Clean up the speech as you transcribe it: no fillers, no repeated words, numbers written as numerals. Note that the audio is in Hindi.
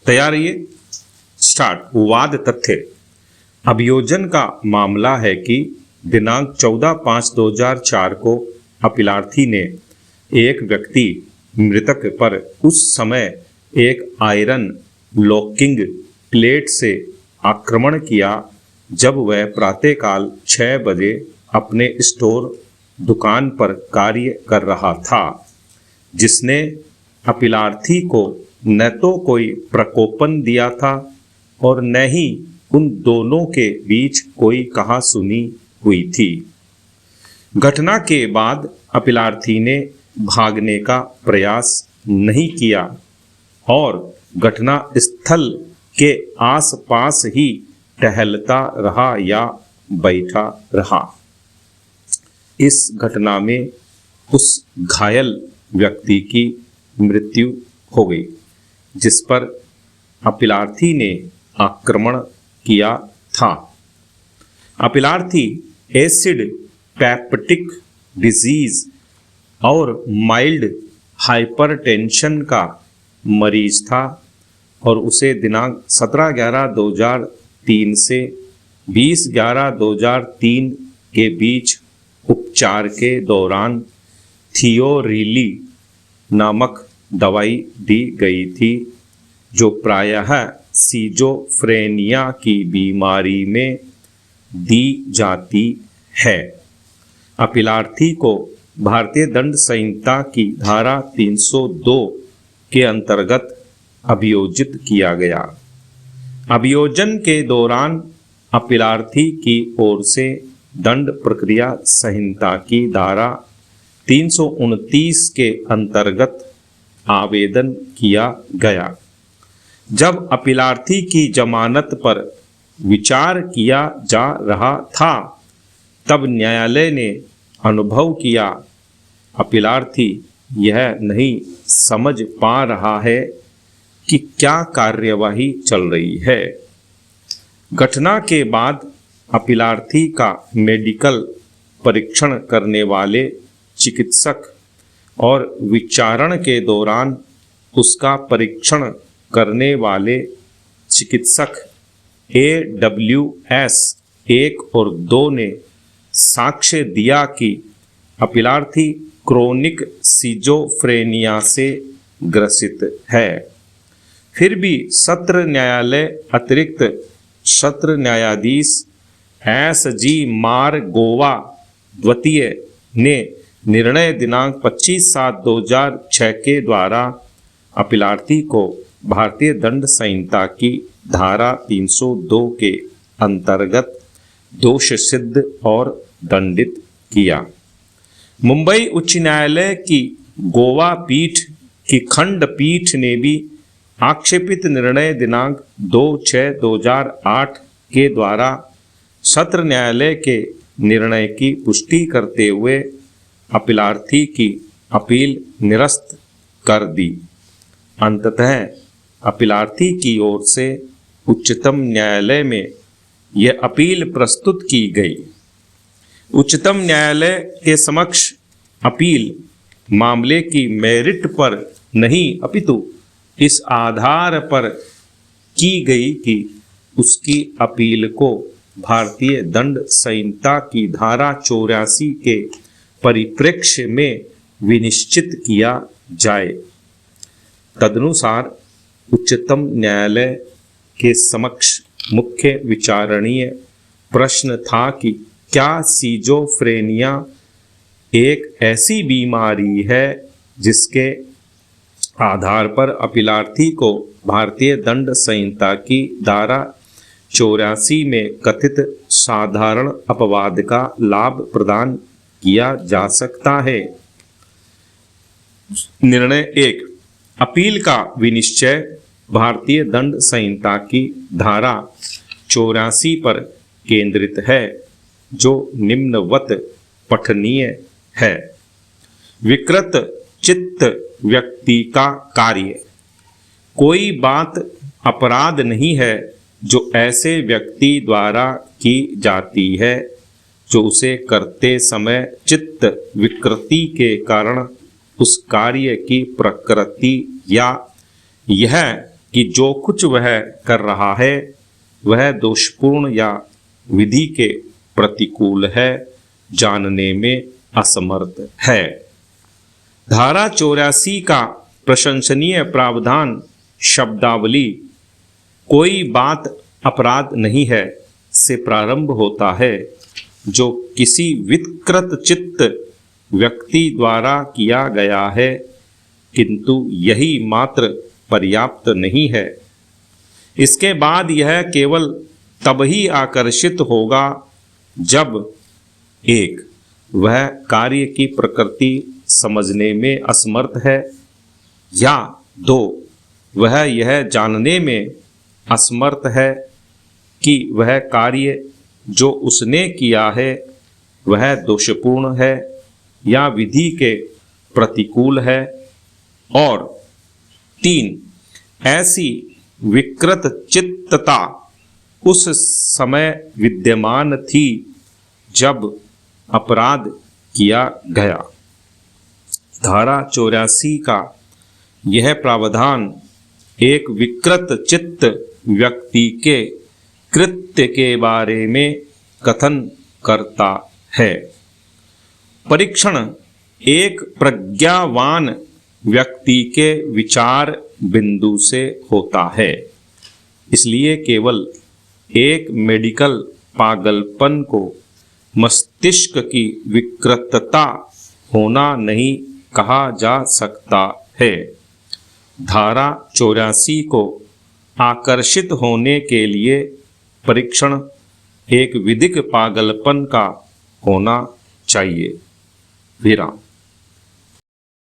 तैयार है ये स्टार्ट। वाद तथ्य। अभियोजन का मामला है कि दिनांक 14/5/2004 को अपीलार्थी ने एक व्यक्ति मृतक पर उस समय एक आयरन लॉकिंग प्लेट से आक्रमण किया जब वह प्रातःकाल 6 बजे अपने स्टोर दुकान पर कार्य कर रहा था, जिसने अपीलार्थी को न तो कोई प्रकोपन दिया था और न ही उन दोनों के बीच कोई कहासुनी हुई थी। घटना के बाद अपीलार्थी ने भागने का प्रयास नहीं किया और घटना स्थल के आसपास ही टहलता रहा या बैठा रहा। इस घटना में उस घायल व्यक्ति की मृत्यु हो गई जिस पर अपीलार्थी ने आक्रमण किया था। अपीलार्थी एसिड पेप्टिक डिजीज और माइल्ड हाइपरटेंशन का मरीज था और उसे दिनांक 17/11/2003 से 20/11/2003 के बीच उपचार के दौरान थियोरिली नामक दवाई दी गई थी, जो प्रायः सिजोफ्रेनिया की बीमारी में दी जाती है। अपीलार्थी को भारतीय दंड संहिता की धारा 302 के अंतर्गत अभियोजित किया गया। अभियोजन के दौरान अपीलार्थी की ओर से दंड प्रक्रिया संहिता की धारा 329 के अंतर्गत आवेदन किया गया। जब अपीलार्थी की जमानत पर विचार किया जा रहा था, तब न्यायालय ने अनुभव किया अपीलार्थी यह नहीं समझ पा रहा है कि क्या कार्यवाही चल रही है। घटना के बाद अपीलार्थी का मेडिकल परीक्षण करने वाले चिकित्सक और विचारण के दौरान उसका परीक्षण करने वाले चिकित्सक AWS 1 और 2 ने साक्ष्य दिया कि अपीलार्थी क्रोनिक सिजोफ्रेनिया से ग्रसित है। फिर भी सत्र न्यायालय अतिरिक्त सत्र न्यायाधीश SG मारगोवा द्वितीय ने निर्णय दिनांक 25/7/2006 के द्वारा अपीलार्थी को भारतीय दंड संहिता की धारा 302 के अंतर्गत दोष सिद्ध और दंडित किया। मुंबई उच्च न्यायालय की गोवा पीठ की खंडपीठ ने भी आक्षेपित निर्णय दिनांक 2/6/2008 के द्वारा सत्र न्यायालय के निर्णय की पुष्टि करते हुए अपीलार्थी की अपील निरस्त कर दी। अंततः अपीलार्थी की ओर से उच्चतम न्यायालय में यह अपील प्रस्तुत की गई। उच्चतम न्यायालय के समक्ष अपील मामले की मेरिट पर नहीं अपितु इस आधार पर की गई कि उसकी अपील को भारतीय दंड संहिता की धारा 84 के परिप्रेक्ष्य में विनिश्चित किया जाए। तदनुसार उच्चतम न्यायालय के समक्ष मुख्य विचारणीय प्रश्न था कि क्या सिजोफ्रेनिया एक ऐसी बीमारी है जिसके आधार पर अपीलार्थी को भारतीय दंड संहिता की धारा 84 में कथित साधारण अपवाद का लाभ प्रदान किया जा सकता है। निर्णय 1। अपील का विनिश्चय भारतीय दंड संहिता की धारा 84 पर केंद्रित है, जो निम्नवत पठनीय है। विकृत चित्त व्यक्ति का कार्य। कोई बात अपराध नहीं है जो ऐसे व्यक्ति द्वारा की जाती है जो उसे करते समय चित्त विकृति के कारण उस कार्य की प्रकृति या यह कि जो कुछ वह कर रहा है वह दोषपूर्ण या विधि के प्रतिकूल है, जानने में असमर्थ है। धारा 84 का प्रशंसनीय प्रावधान शब्दावली कोई बात अपराध नहीं है से प्रारंभ होता है, जो किसी विकृत चित्त व्यक्ति द्वारा किया गया है, किंतु यही मात्र पर्याप्त नहीं है। इसके बाद यह केवल तब ही आकर्षित होगा जब 1. वह कार्य की प्रकृति समझने में असमर्थ है, या 2. वह यह जानने में असमर्थ है कि वह कार्य जो उसने किया है वह दोषपूर्ण है या विधि के प्रतिकूल है, और 3. ऐसी विकृत चित्तता उस समय विद्यमान थी जब अपराध किया गया। धारा 84 का यह प्रावधान एक विकृत चित्त व्यक्ति के कृत्य के बारे में कथन करता है। परीक्षण एक प्रज्ञावान व्यक्ति के विचार बिंदु से होता है, इसलिए केवल एक मेडिकल पागलपन को मस्तिष्क की विकृतता होना नहीं कहा जा सकता है। धारा 84 को आकर्षित होने के लिए परीक्षण एक विधिक पागलपन का होना चाहिए। विराम।